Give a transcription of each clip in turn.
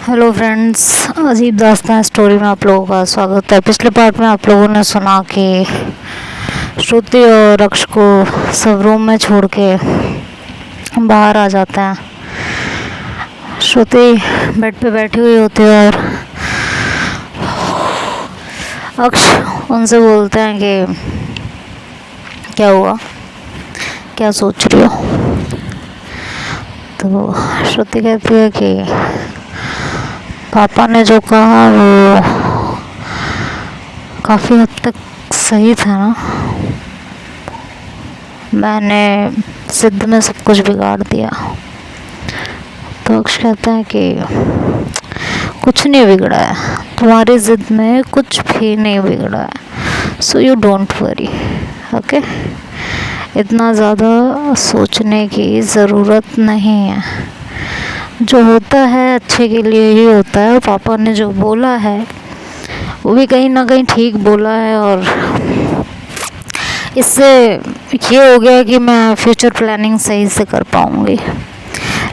Hello friends, अजीब दास्तान story में आप लोगों का स्वागत है। पिछले पार्ट में आप लोगों ने सुना कि श्रुति और अक्ष को सब रूम में छोड़ के बाहर आ जाते हैं। श्रुति बेड पे बैठी हुई होती है और अक्ष उनसे बोलते हैं कि क्या हुआ, क्या सोच रही हो। तो श्रुति कहती है कि पापा ने जो कहा वो काफ़ी हद तक सही था ना। मैंने जिद में सब कुछ बिगाड़ दिया। तो अक्ष कहता है कि कुछ नहीं बिगड़ा है, तुम्हारी जिद में कुछ भी नहीं बिगड़ा है। So you don't worry, okay. इतना ज़्यादा सोचने की ज़रूरत नहीं है। जो होता है अच्छे के लिए ही होता है। पापा ने जो बोला है वो भी कहीं ना कहीं ठीक बोला है, और इससे ये हो गया कि मैं फ्यूचर प्लानिंग सही से कर पाऊँगी।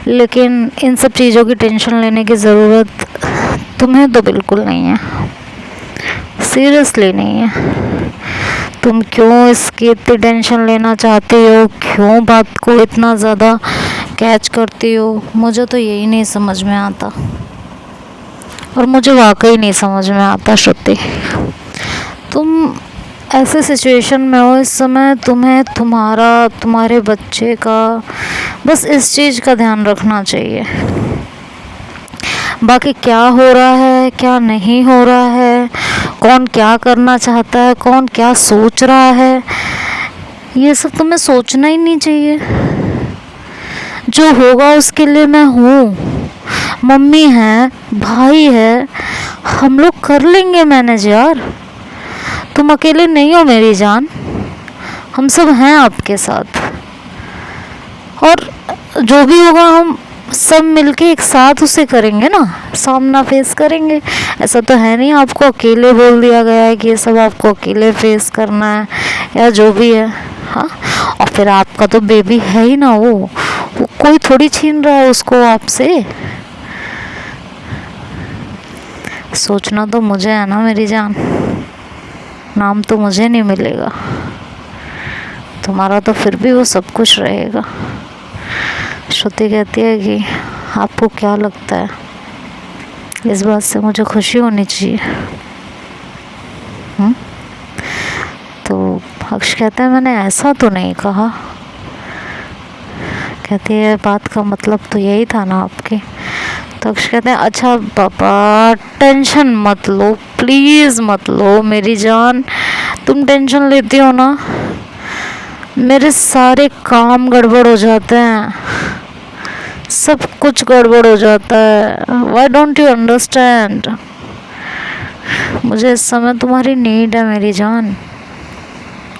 लेकिन इन सब चीज़ों की टेंशन लेने की ज़रूरत तुम्हें तो बिल्कुल नहीं है, सीरियसली नहीं है। तुम क्यों इसकी इतनी टेंशन लेना चाहती हो, क्यों बात को इतना ज़्यादा कैच करती हो, मुझे तो यही नहीं समझ में आता। और मुझे वाकई नहीं समझ में आता श्रुति। तुम ऐसे सिचुएशन में हो इस समय, तुम्हें तुम्हारे बच्चे का बस इस चीज़ का ध्यान रखना चाहिए। बाकी क्या हो रहा है, क्या नहीं हो रहा है, कौन क्या करना चाहता है, कौन क्या सोच रहा है, ये सब तुम्हें सोचना ही नहीं चाहिए। जो होगा उसके लिए मैं हूँ, मम्मी है, भाई है, हम लोग कर लेंगे मैनेज यार। तुम अकेले नहीं हो मेरी जान, हम सब हैं आपके साथ। और जो भी होगा हम सब मिलके एक साथ उसे करेंगे ना, सामना फेस करेंगे। ऐसा तो है नहीं आपको अकेले बोल दिया गया है कि ये सब आपको अकेले फेस करना है या जो भी है। हाँ, और फिर आपका तो बेबी है ही ना, वो कोई थोड़ी छीन रहा है उसको आपसे। सोचना तो मुझे है ना मेरी जान, नाम तो मुझे नहीं मिलेगा, तुम्हारा तो फिर भी वो सब कुछ रहेगा। श्रुति कहती है कि आपको क्या लगता है, इस बात से मुझे खुशी होनी चाहिए। तो अक्ष कहता है मैंने ऐसा तो नहीं कहा। कहती है बात का मतलब तो यही था ना आपके। तो अक्ष कहते हैं अच्छा पापा टेंशन मत लो, प्लीज़ मत लो मेरी जान। तुम टेंशन लेती हो ना, मेरे सारे काम गड़बड़ हो जाते हैं, सब कुछ गड़बड़ हो जाता है। Why don't you understand. मुझे इस समय तुम्हारी नीड है मेरी जान,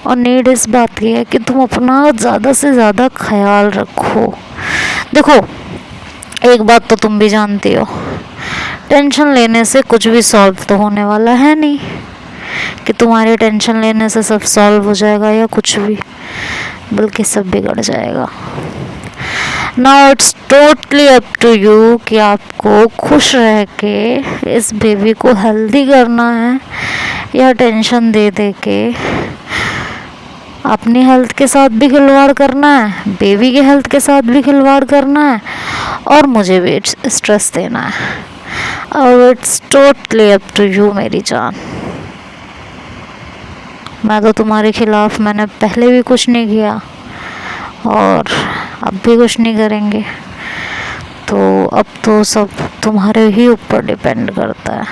और नीड इस बात की है कि तुम अपना ज़्यादा से ज़्यादा ख्याल रखो। देखो एक बात तो तुम भी जानती हो, टेंशन लेने से कुछ भी सॉल्व तो होने वाला है नहीं कि तुम्हारे टेंशन लेने से सब सॉल्व हो जाएगा या कुछ भी, बल्कि सब बिगड़ जाएगा। Now it's totally up to you कि आपको खुश रह के इस बेबी को हेल्दी करना है या टेंशन दे दे के अपनी हेल्थ के साथ भी खिलवाड़ करना है, बेबी के हेल्थ के साथ भी खिलवाड़ करना है, और मुझे भी स्ट्रेस देना है। और it's totally up to you मेरी जान। मैं तो तुम्हारे खिलाफ मैंने पहले भी कुछ नहीं किया और अब भी कुछ नहीं करेंगे। तो अब तो सब तुम्हारे ही ऊपर डिपेंड करता है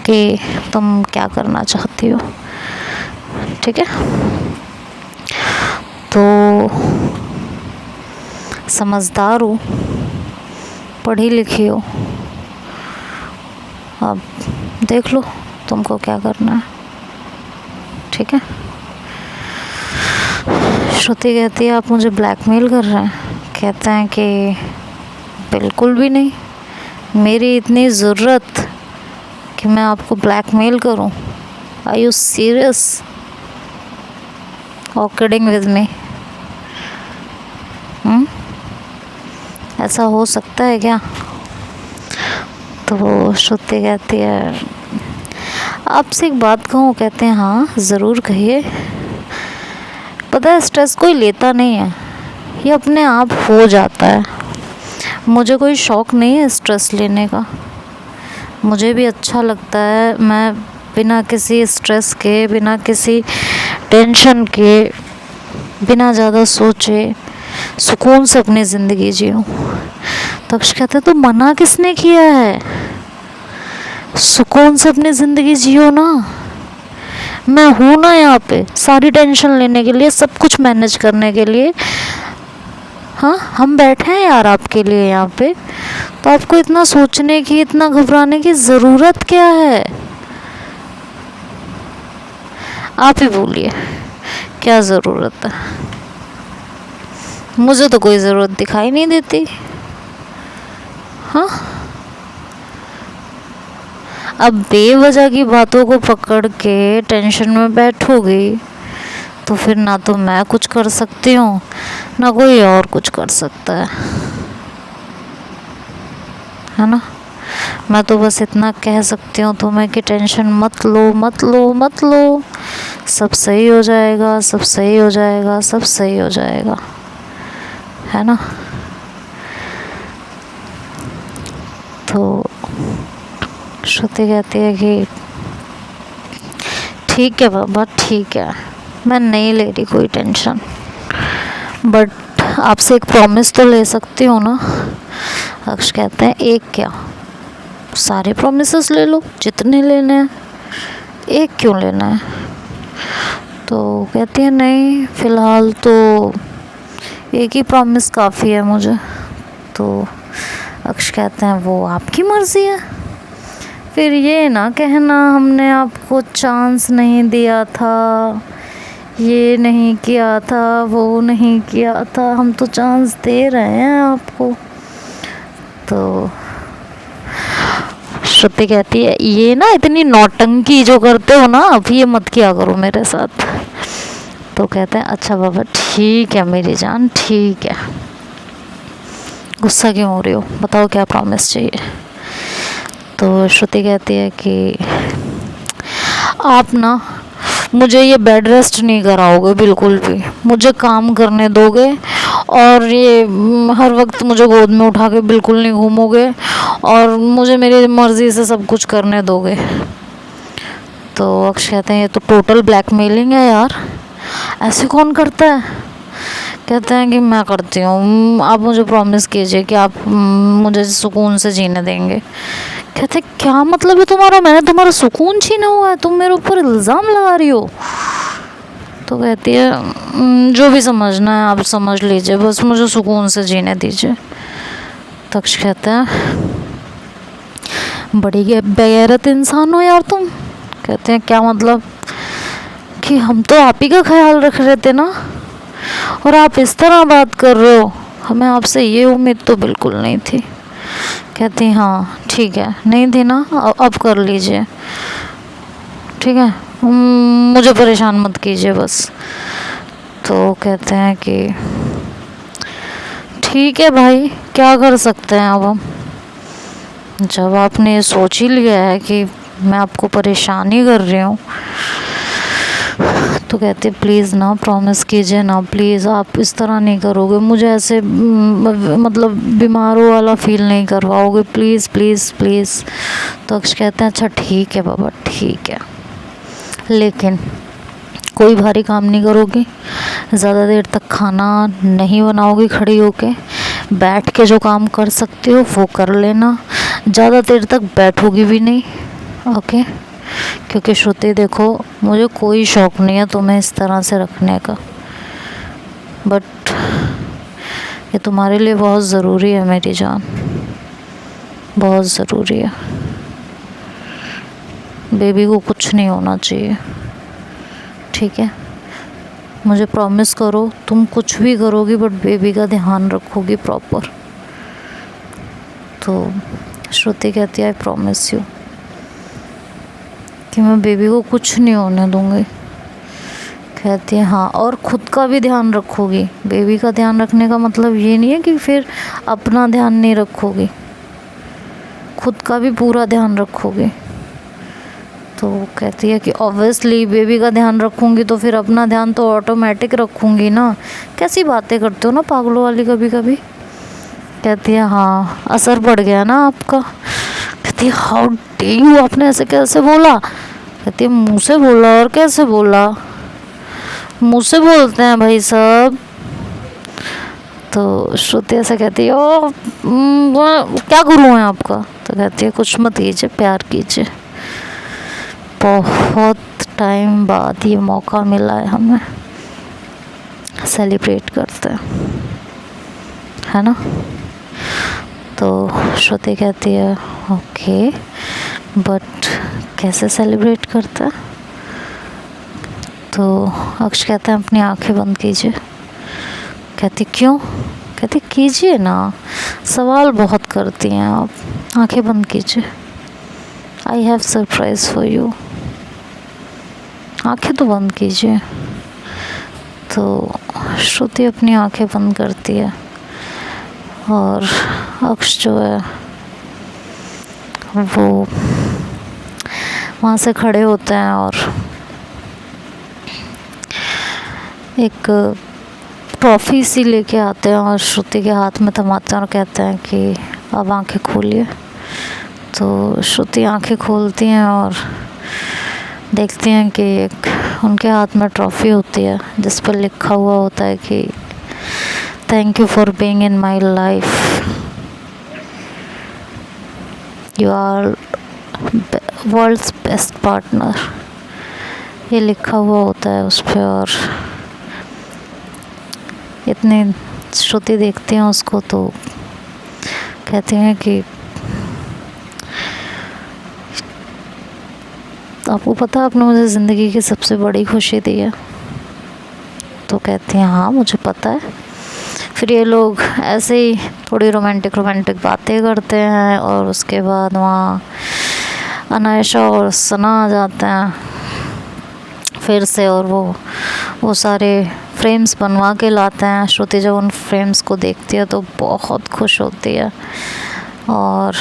कि तुम क्या करना चाहती हो, ठीक है। तो समझदार हो, पढ़ी लिखी हो, अब देख लो तुमको क्या करना है, ठीक है। श्रुति कहती है आप मुझे ब्लैकमेल कर रहे हैं। कहते हैं कि बिल्कुल भी नहीं, मेरी इतनी ज़रूरत कि मैं आपको ब्लैकमेल करूं। आर यू सीरियस और किडिंग विद मी? ऐसा हो सकता है क्या? तो श्रुति कहती है आपसे एक बात कहूँ? कहते हैं हाँ ज़रूर कहिए। पता है स्ट्रेस कोई लेता नहीं है, ये अपने आप हो जाता है। मुझे कोई शौक़ नहीं है स्ट्रेस लेने का, मुझे भी अच्छा लगता है। मैं बिना किसी स्ट्रेस के, बिना किसी टेंशन के, बिना ज़्यादा सोचे सुकून से अपनी ज़िंदगी जीऊँ। तक्ष कहते तो मना किसने किया है? सुकून से अपनी ज़िंदगी जियो ना। मैं हूँ ना यहाँ पे सारी टेंशन लेने के लिए, सब कुछ मैनेज करने के लिए। हाँ हम बैठे हैं यार आपके लिए यहाँ पे, तो आपको इतना सोचने की, इतना घबराने की ज़रूरत क्या है? आप ही बोलिए क्या ज़रूरत है? मुझे तो कोई ज़रूरत दिखाई नहीं देती। हाँ अब बेवजह की बातों को पकड़ के टेंशन में बैठोगी तो फिर ना तो मैं कुछ कर सकती हूँ, ना कोई और कुछ कर सकता है ना। मैं तो बस इतना कह सकती हूँ तुम्हें कि टेंशन मत लो, मत लो, मत लो। सब सही हो जाएगा, सब सही हो जाएगा, सब सही हो जाएगा, है ना। तो श्रुति कहती है कि ठीक है बाबा, ठीक है, मैं नहीं ले रही कोई टेंशन, बट आपसे एक प्रॉमिस तो ले सकती हूँ ना। अक्ष कहते हैं एक क्या, सारे प्रॉमिसेस ले लो जितने लेने हैं, एक क्यों लेना है? तो कहती है नहीं फ़िलहाल तो एक ही प्रॉमिस काफ़ी है मुझे। तो अक्ष कहते हैं वो आपकी मर्ज़ी है, फिर ये ना कहना हमने आपको चांस नहीं दिया था, ये नहीं किया था, वो नहीं किया था, हम तो चांस दे रहे हैं आपको। तो श्रुति कहती है ये ना इतनी नौटंकी जो करते हो ना अब ये मत किया करो मेरे साथ। तो कहते हैं अच्छा बाबा ठीक है मेरी जान, ठीक है। गुस्सा क्यों हो रही हो, बताओ क्या प्रॉमिस चाहिए? तो श्रुति कहती है कि आप ना मुझे ये बेड रेस्ट नहीं कराओगे बिल्कुल भी, मुझे काम करने दोगे, और ये हर वक्त मुझे गोद में उठा के बिल्कुल नहीं घूमोगे, और मुझे मेरी मर्ज़ी से सब कुछ करने दोगे। तो अक्ष कहते हैं ये तो टोटल ब्लैकमेलिंग है यार, ऐसे कौन करता है? कहते हैं कि मैं करती हूँ, आप मुझे प्रॉमिस कीजिए कि आप मुझे सुकून से जीने देंगे। कहते हैं क्या मतलब है तुम्हारा, मैंने तुम्हारा सुकून छीना हुआ है, तुम मेरे ऊपर इल्ज़ाम लगा रही हो? तो कहती है जो भी समझना है आप समझ लीजिए, बस मुझे सुकून से जीने दीजिए। तक्ष कहता है बड़ी बेगैरत इंसान हो यार तुम। कहते हैं क्या मतलब? कि हम तो आप ही का ख्याल रख रहे थे ना, और आप इस तरह बात कर रहे हो, हमें आपसे ये उम्मीद तो बिल्कुल नहीं थी। कहती हाँ ठीक है, नहीं थी ना, अब कर लीजिए, ठीक है, मुझे परेशान मत कीजिए बस। तो कहते हैं कि ठीक है भाई, क्या कर सकते हैं अब हम, जब आपने ये सोच ही लिया है कि मैं आपको परेशान ही कर रही हूँ। तो कहते प्लीज़ ना प्रॉमिस कीजिए ना, प्लीज़ आप इस तरह नहीं करोगे, मुझे ऐसे मतलब बीमारों वाला फील नहीं करवाओगे, प्लीज़ प्लीज़ प्लीज़। तो अक्ष कहते हैं अच्छा ठीक है बाबा ठीक है, लेकिन कोई भारी काम नहीं करोगी, ज़्यादा देर तक खाना नहीं बनाओगी खड़ी होके, बैठ के जो काम कर सकती हो वो कर लेना, ज़्यादा देर तक बैठोगी भी नहीं, ओके? क्योंकि श्रुति देखो मुझे कोई शौक़ नहीं है तुम्हें इस तरह से रखने का, बट ये तुम्हारे लिए बहुत ज़रूरी है मेरी जान, बहुत ज़रूरी है। बेबी को कुछ नहीं होना चाहिए, ठीक है? मुझे प्रॉमिस करो तुम कुछ भी करोगी बट बेबी का ध्यान रखोगी प्रॉपर। तो श्रुति कहती है आई प्रॉमिस यू कि मैं बेबी को कुछ नहीं होने दूँगी। कहती है हाँ, और ख़ुद का भी ध्यान रखोगी। बेबी का ध्यान रखने का मतलब ये नहीं है कि फिर अपना ध्यान नहीं रखोगी, खुद का भी पूरा ध्यान रखोगे? तो कहती है कि ऑब्वियसली बेबी का ध्यान रखूँगी तो फिर अपना ध्यान तो ऑटोमेटिक रखूँगी ना। कैसी बातें करते हो ना पागलों वाली कभी कभी। कहती है हाँ असर पड़ गया ना आपका। कहती है हाउ डे यू, आपने ऐसे कैसे बोला? कहती है मुँह से बोला। और कैसे बोला? मुँह से बोलते हैं भाई साहब। तो श्रुति ऐसे कहती है ओ क्या गुरु है आपका? तो कहती है कुछ मत कीजिए, प्यार कीजिए। बहुत टाइम बाद ये मौका मिला है हमें, सेलिब्रेट करते हैं, है ना। तो श्रुति कहती है ओके बट कैसे सेलिब्रेट करते हैं? तो अक्ष कहता है अपनी आंखें बंद कीजिए। कहती क्यों? कहती कीजिए ना, सवाल बहुत करती हैं आप, आंखें बंद कीजिए। I have surprise for you. आंखें तो बंद कीजिए। तो श्रुति अपनी आंखें बंद करती है और अक्ष जो है वो वहाँ से खड़े होते हैं और एक ट्रॉफी सी लेके आते हैं और श्रुति के हाथ में थमाते हैं और कहते हैं कि अब आंखें खोलिए। तो श्रुति आंखें खोलती हैं और देखती हैं कि एक उनके हाथ में ट्रॉफ़ी होती है जिस पर लिखा हुआ होता है कि thank you for being in my life, you are world's best partner. ये लिखा हुआ होता है उस पर। और इतनी श्रुति देखती हैं उसको तो कहती हैं कि आपको पता है आपने मुझे ज़िंदगी की सबसे बड़ी खुशी दी है? तो कहती हैं हाँ मुझे पता है। फिर ये लोग ऐसे ही थोड़ी रोमांटिक बातें करते हैं और उसके बाद वहाँ अनायशा और सना आ जाते हैं फिर से और वो सारे फ्रेम्स बनवा के लाते हैं। श्रुति जब उन फ्रेम्स को देखती है तो बहुत खुश होती है और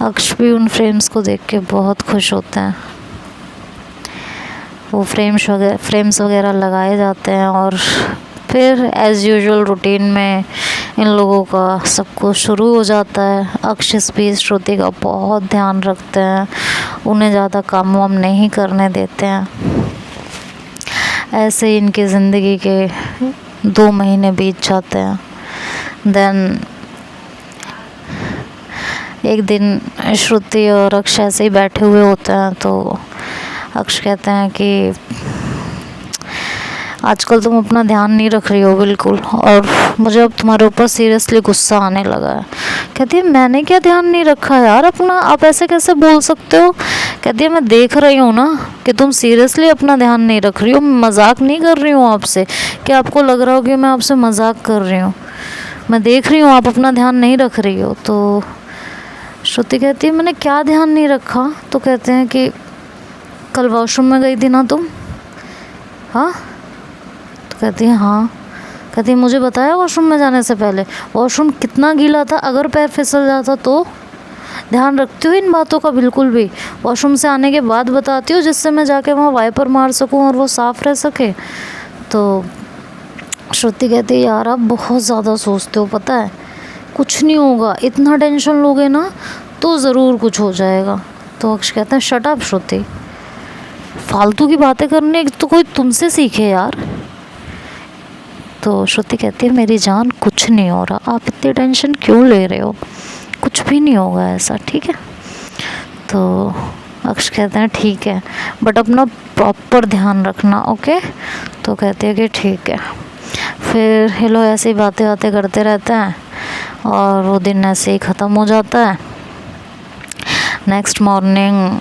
अक्ष भी उन फ्रेम्स को देख के बहुत खुश होते हैं। वो फ्रेम्स वगैरह लगाए जाते हैं और फिर एज़ यूजुअल रूटीन में इन लोगों का सब कुछ शुरू हो जाता है। अक्ष भी श्रुति का बहुत ध्यान रखते हैं, उन्हें ज़्यादा काम वाम नहीं करने देते हैं। ऐसे ही इनकी ज़िंदगी के 2 महीने बीत जाते हैं। देन एक दिन श्रुति और अक्ष ऐसे ही बैठे हुए होते हैं तो अक्ष कहते हैं कि आजकल तुम अपना ध्यान नहीं रख रही हो बिल्कुल और मुझे अब तुम्हारे ऊपर सीरियसली गुस्सा आने लगा है। कहती है मैंने क्या ध्यान नहीं रखा यार अपना, आप ऐसे कैसे बोल सकते हो? कहती है मैं देख रही हूँ ना कि तुम सीरियसली अपना ध्यान नहीं रख रही हो, मजाक नहीं कर रही हूँ आपसे कि आपको लग रहा हो कि मैं आपसे मजाक कर रही हूँ। मैं देख रही हूँ आप अपना ध्यान नहीं रख रही हो। तो श्रुति कहती है मैंने क्या ध्यान नहीं रखा? तो कहते हैं कि कल वॉशरूम में गई थी ना तुम? हाँ। तो कहती है हाँ। कहती है मुझे बताया वॉशरूम में जाने से पहले? वॉशरूम कितना गीला था, अगर पैर फिसल जाता तो? ध्यान रखती हो इन बातों का बिल्कुल भी? वॉशरूम से आने के बाद बताती हो जिससे मैं जाके वहाँ वाइपर मार सकूँ और वो साफ़ रह सके? तो श्रुति कहती है यार आप बहुत ज़्यादा सोचते हो, पता है कुछ नहीं होगा, इतना टेंशन लोगे ना तो ज़रूर कुछ हो जाएगा। तो अक्ष कहता है शट अप श्रुति, फालतू की बातें करने तो कोई तुमसे सीखे यार। तो श्रुति कहती है मेरी जान कुछ नहीं हो रहा, आप इतनी टेंशन क्यों ले रहे हो, कुछ भी नहीं होगा ऐसा, ठीक है। तो अक्ष कहते हैं ठीक है बट अपना प्रॉपर ध्यान रखना, ओके। तो कहते हैं कि ठीक है। फिर ये लोग ऐसे ही बातें करते रहते हैं और वो दिन ऐसे ही ख़त्म हो जाता है। नेक्स्ट मॉर्निंग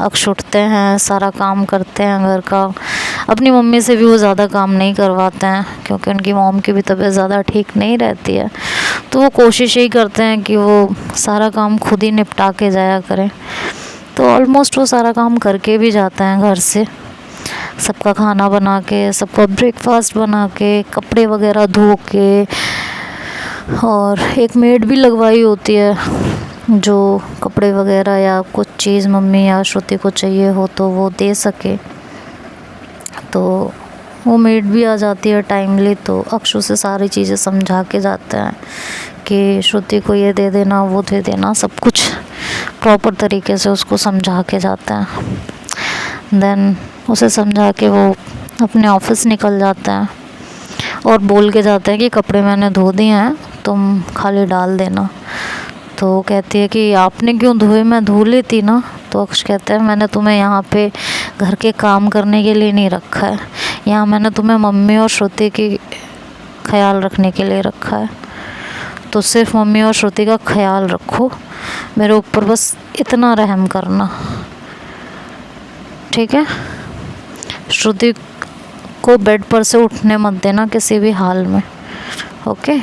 अक्ष उठते हैं, सारा काम करते हैं घर का। अपनी मम्मी से भी वो ज़्यादा काम नहीं करवाते हैं क्योंकि उनकी मॉम की भी तबीयत ज़्यादा ठीक नहीं रहती है। तो वो कोशिश यही करते हैं कि वो सारा काम खुद ही निपटा के जाया करें। तो ऑलमोस्ट वो सारा काम करके भी जाते हैं घर से, सबका खाना बना के, सबका ब्रेकफास्ट बना के, कपड़े वगैरह धो के, और एक मेड भी लगवाई होती है जो कपड़े वगैरह या कुछ चीज़ मम्मी या श्रुति को चाहिए हो तो वो दे सके। तो वो मेड भी आ जाती है टाइमली, तो अक्षु से सारी चीज़ें समझा के जाते हैं कि श्रुति को ये दे देना वो दे देना, सब कुछ प्रॉपर तरीके से उसको समझा के जाते हैं। देन उसे समझा के वो अपने ऑफिस निकल जाते हैं और बोल के जाते हैं कि कपड़े मैंने धो दिए हैं, तुम खाली डाल देना। तो वो कहती है कि आपने क्यों धोए, मैं धो लेती ना। तो अक्ष कहता है मैंने तुम्हें यहाँ पे घर के काम करने के लिए नहीं रखा है, यहाँ मैंने तुम्हें मम्मी और श्रुति की ख्याल रखने के लिए रखा है, तो सिर्फ मम्मी और श्रुति का ख्याल रखो, मेरे ऊपर बस इतना रहम करना, ठीक है। श्रुति को बेड पर से उठने मत देना किसी भी हाल में, ओके।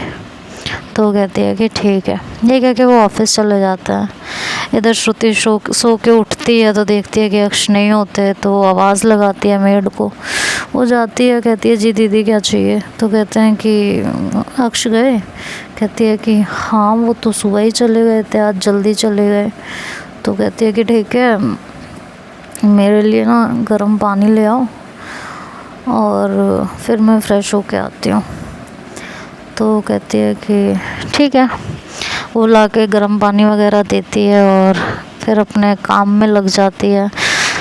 तो वो कहती है कि ठीक है। ये कह के वो ऑफिस चले जाता है। इधर श्रुति सो के उठती है तो देखती है कि अक्ष नहीं होते, तो वो आवाज़ लगाती है मेड को। वो जाती है, कहती है जी दीदी क्या चाहिए। तो कहते हैं कि अक्ष गए। कहती है कि हाँ वो तो सुबह ही चले गए थे, आज जल्दी चले गए। तो कहती है कि ठीक है, मेरे लिए ना गर्म पानी ले आओ और फिर मैं फ़्रेश होके आती हूँ। तो कहती है कि ठीक है। वो ला के गर्म पानी वगैरह देती है और फिर अपने काम में लग जाती है।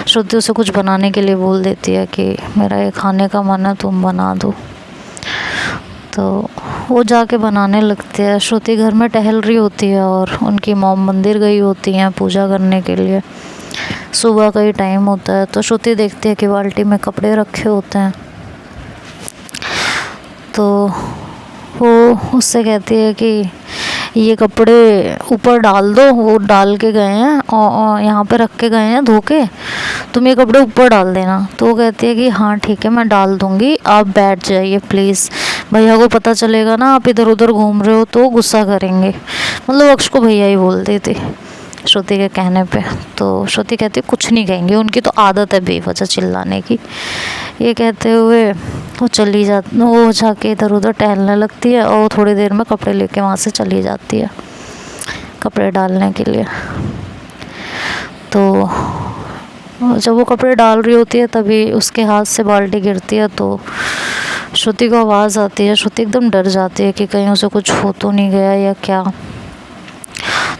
श्रुति उसे कुछ बनाने के लिए बोल देती है कि मेरा ये खाने का मन है, तुम बना दो। तो वो जाके बनाने लगती है। श्रुति घर में टहल रही होती है और उनकी मॉम मंदिर गई होती हैं पूजा करने के लिए। सुबह का ही टाइम होता है। तो श्रुति देखती है कि बाल्टी में कपड़े रखे होते हैं। तो वो उससे कहती है कि ये कपड़े ऊपर डाल दो, वो डाल के गए हैं और यहाँ पे रख के गए हैं धो के, तुम ये कपड़े ऊपर डाल देना। तो वो कहती है कि हाँ ठीक है मैं डाल दूँगी, आप बैठ जाइए प्लीज़, भैया को पता चलेगा ना आप इधर उधर घूम रहे हो तो गुस्सा करेंगे। मतलब अक्ष को भैया ही बोलती थी श्रुति के कहने पे। तो श्रुति कहती है कुछ नहीं कहेंगे, उनकी तो आदत है बेवजह चिल्लाने की। ये कहते हुए वो जाके इधर उधर टहलने लगती है और थोड़ी देर में कपड़े लेके वहाँ से चली जाती है कपड़े डालने के लिए। तो जब वो कपड़े डाल रही होती है तभी उसके हाथ से बाल्टी गिरती है। तो श्रुति को आवाज़ आती है। श्रुति एकदम डर जाती है कि कहीं उसे कुछ हो तो नहीं गया या क्या।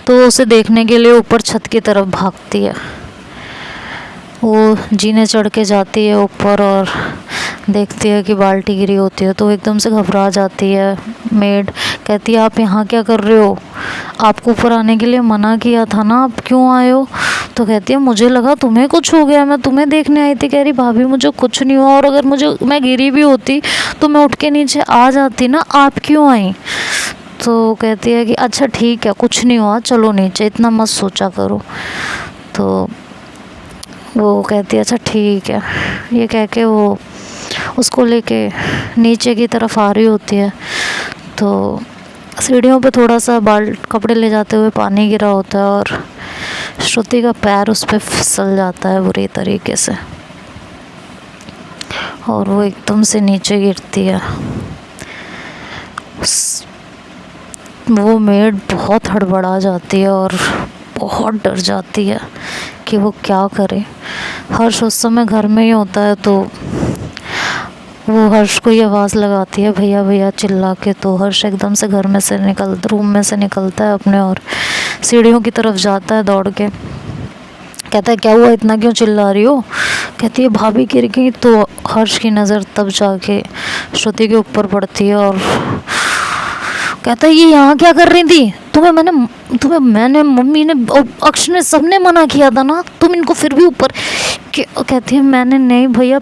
तो उसे देखने के लिए ऊपर छत की तरफ भागती है। वो जीने चढ़ के जाती है ऊपर और देखती है कि बाल्टी गिरी होती है। तो एकदम से घबरा जाती है। मेड कहती है आप यहाँ क्या कर रहे हो, आपको ऊपर आने के लिए मना किया था ना, आप क्यों आए हो। तो कहती है मुझे लगा तुम्हें कुछ हो गया, मैं तुम्हें देखने आई थी। कह रही भाभी मुझे कुछ नहीं हुआ, और अगर मैं गिरी भी होती तो मैं उठ के नीचे आ जाती ना, आप क्यों आई। तो कहती है कि अच्छा ठीक है कुछ नहीं हुआ, चलो नीचे, इतना मत सोचा करो। तो वो कहती है अच्छा ठीक है। ये कह के वो उसको लेके नीचे की तरफ आ रही होती है। तो सीढ़ियों पे थोड़ा सा कपड़े ले जाते हुए पानी गिरा होता है और श्रुति का पैर उस पर फिसल जाता है बुरी तरीके से और वो एकदम से नीचे गिरती है। वो मेड बहुत हड़बड़ा जाती है और बहुत डर जाती है कि वो क्या करे। हर्ष उस समय घर में ही होता है। तो वो हर्ष को ये आवाज़ लगाती है भैया भैया चिल्ला के। तो हर्ष एकदम से रूम में से निकलता है अपने और सीढ़ियों की तरफ जाता है दौड़ के। कहता है क्या हुआ, इतना क्यों चिल्ला रही हो। कहती है भाभी गिर गई। तो हर्ष की नज़र तब जाके श्रुति के ऊपर पड़ती है और कहता है ये यहाँ क्या कर रही थी, तुम्हें मैंने मम्मी ने अक्ष ने सबने मना किया था ना, तुम इनको फिर भी ऊपर। कहती है मैंने नहीं भैया।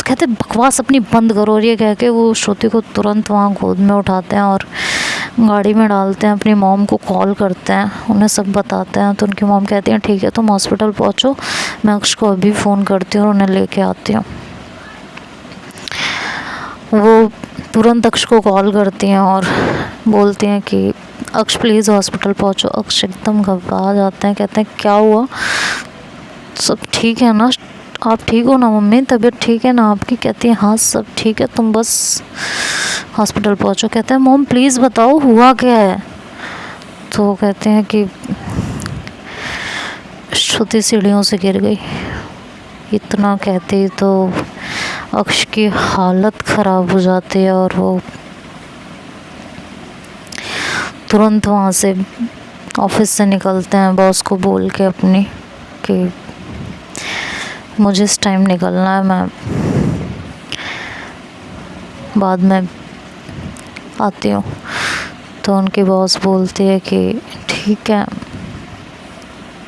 कहते बकवास अपनी बंद करो। और ये कह के वो श्रुति को तुरंत वहाँ गोद में उठाते हैं और गाड़ी में डालते हैं, अपनी मॉम को कॉल करते हैं, उन्हें सब बताते हैं। तो उनकी मॉम कहती हैं ठीक है तुम हॉस्पिटल पहुँचो, मैं अक्ष को अभी फ़ोन करती हूँ और उन्हें लेके आती हूँ। वो तुरंत अक्ष को कॉल करती हैं और बोलती हैं कि अक्ष प्लीज़ हॉस्पिटल पहुँचो। अक्ष एकदम घबरा जाते हैं, कहते हैं क्या हुआ, सब ठीक है ना। आप ठीक हो ना मम्मी, तबीयत ठीक है ना आपकी? कहती है हाँ सब ठीक है, तुम बस हॉस्पिटल पहुँचो। कहते हैं मॉम प्लीज़ बताओ हुआ क्या है? तो कहते हैं कि श्रुति सीढ़ियों से गिर गई। इतना कहते ही तो अक्ष की हालत ख़राब हो जाती है और वो तुरंत वहाँ से ऑफिस से निकलते हैं बॉस को बोल के अपनी कि मुझे इस टाइम निकलना है, मैं बाद में आती हूँ। तो उनकी बॉस बोलती है कि ठीक है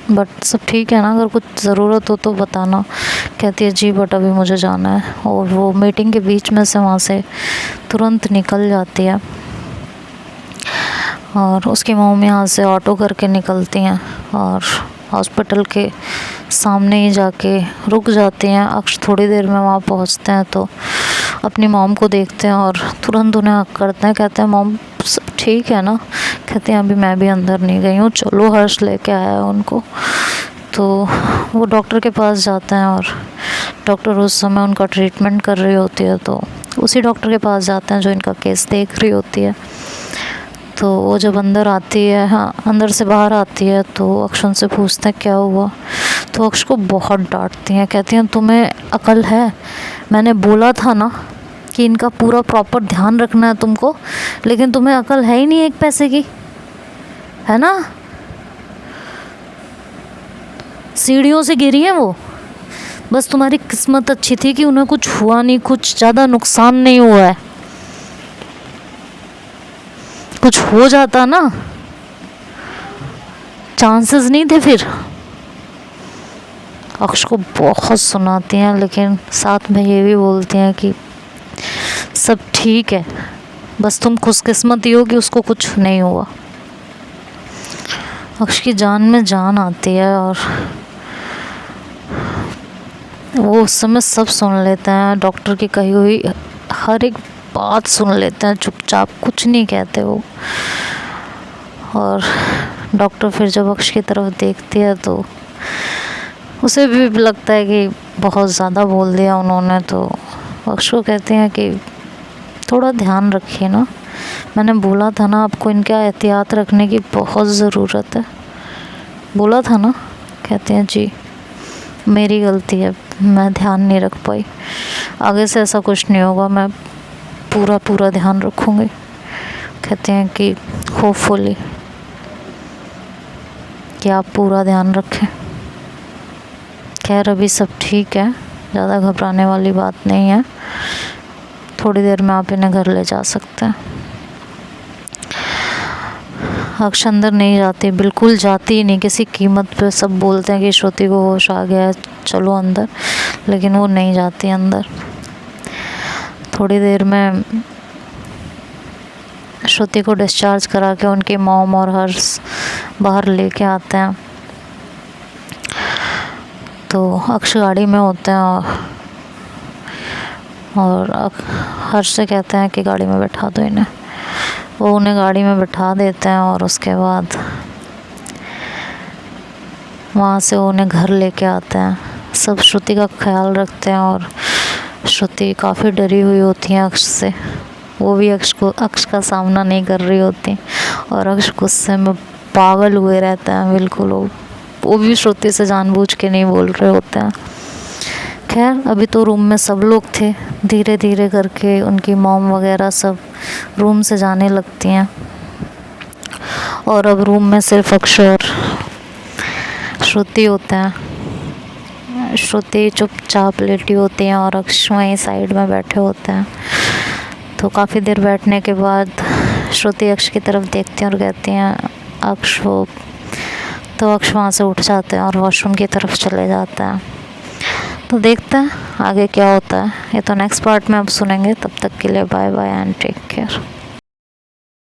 बट सब ठीक है ना, अगर कुछ ज़रूरत हो तो बताना। कहती है जी बट अभी मुझे जाना है। और वो मीटिंग के बीच में से वहाँ से तुरंत निकल जाती है और उसकी मम्मी यहाँ से ऑटो करके निकलती हैं और हॉस्पिटल के सामने ही जाके रुक जाती हैं। अक्ष थोड़ी देर में वहाँ पहुँचते हैं तो अपनी मॉम को देखते हैं और तुरंत उन्हें हक करते हैं। कहते हैं मॉम सब ठीक है ना? कहते हैं अभी मैं भी अंदर नहीं गई हूँ, चलो हर्ष लेके आया है उनको। तो वो डॉक्टर के पास जाते हैं और डॉक्टर उस समय उनका ट्रीटमेंट कर रही होती है, तो उसी डॉक्टर के पास जाते हैं जो इनका केस देख रही होती है। तो वो जब अंदर आती है, हाँ अंदर से बाहर आती है, तो अक्ष उनसे पूछते हैं क्या हुआ? तो अक्ष को बहुत डांटती हैं। कहती हैं तुम्हें अकल है? मैंने बोला था ना कि इनका पूरा प्रॉपर ध्यान रखना है तुमको, लेकिन तुम्हें अकल है ही नहीं एक पैसे की, है ना? सीढ़ियों से गिरी है वो, बस तुम्हारी किस्मत अच्छी थी कि उन्हें कुछ हुआ नहीं, कुछ ज़्यादा नुकसान नहीं हुआ है। कुछ हो जाता ना, चांसेस नहीं थे फिर। अक्ष को बहुत सुनाती हैं लेकिन साथ में ये भी बोलती हैं कि सब ठीक है, बस तुम खुशकिस्मती हो कि उसको कुछ नहीं हुआ। अक्ष की जान में जान आती है और वो उस समय सब सुन लेते हैं, डॉक्टर की कही हुई हर एक बात सुन लेते हैं चुपचाप, कुछ नहीं कहते वो। और डॉक्टर फिर जब अक्ष की तरफ देखती है तो उसे भी लगता है कि बहुत ज़्यादा बोल दिया उन्होंने। तो अक्ष को कहते हैं कि थोड़ा ध्यान रखिए ना, मैंने बोला था ना आपको इनका एहतियात रखने की बहुत ज़रूरत है, बोला था ना। कहते हैं जी मेरी गलती है, मैं ध्यान नहीं रख पाई, आगे से ऐसा कुछ नहीं होगा, मैं पूरा ध्यान रखूँगी। कहते हैं कि होपफुली कि आप पूरा ध्यान रखें। खैर अभी सब ठीक है, ज़्यादा घबराने वाली बात नहीं है, थोड़ी देर में आप इन्हें घर ले जा सकते हैं। अक्ष अंदर नहीं जाती, बिल्कुल जाती ही नहीं किसी कीमत पे। सब बोलते हैं कि श्रुति को होश आ गया है, चलो अंदर, लेकिन वो नहीं जाती अंदर। थोड़ी देर में श्रुति को डिस्चार्ज करा के उनकी मॉम और हर्ष बाहर लेके आते हैं। तो अक्ष गाड़ी में होते हैं और हर्ष से कहते हैं कि गाड़ी में बैठा दो इन्हें। वो उन्हें गाड़ी में बैठा देते हैं और उसके बाद वहाँ से वो उन्हें घर लेके आते हैं। सब श्रुति का ख्याल रखते हैं और श्रुति काफ़ी डरी हुई होती है अक्ष से। वो भी अक्ष का सामना नहीं कर रही होती और अक्ष गुस्से में पागल हुए रहते हैं बिल्कुल। वो भी श्रुति से जानबूझ के नहीं बोल रहे होते हैं। खैर अभी तो रूम में सब लोग थे, धीरे धीरे करके उनकी मॉम वगैरह सब रूम से जाने लगती हैं और अब रूम में सिर्फ अक्ष और श्रुति होते हैं। श्रुति चुपचाप लेटी होती हैं और अक्ष वहीं साइड में बैठे होते हैं। तो काफ़ी देर बैठने के बाद श्रुति अक्ष की तरफ देखती हैं और कहती हैं अक्ष हो। तो अक्ष वहाँ से उठ जाते हैं और वॉशरूम की तरफ चले जाते हैं। तो देखते हैं आगे क्या होता है, ये तो नेक्स्ट पार्ट में अब सुनेंगे। तब तक के लिए bye bye and take care.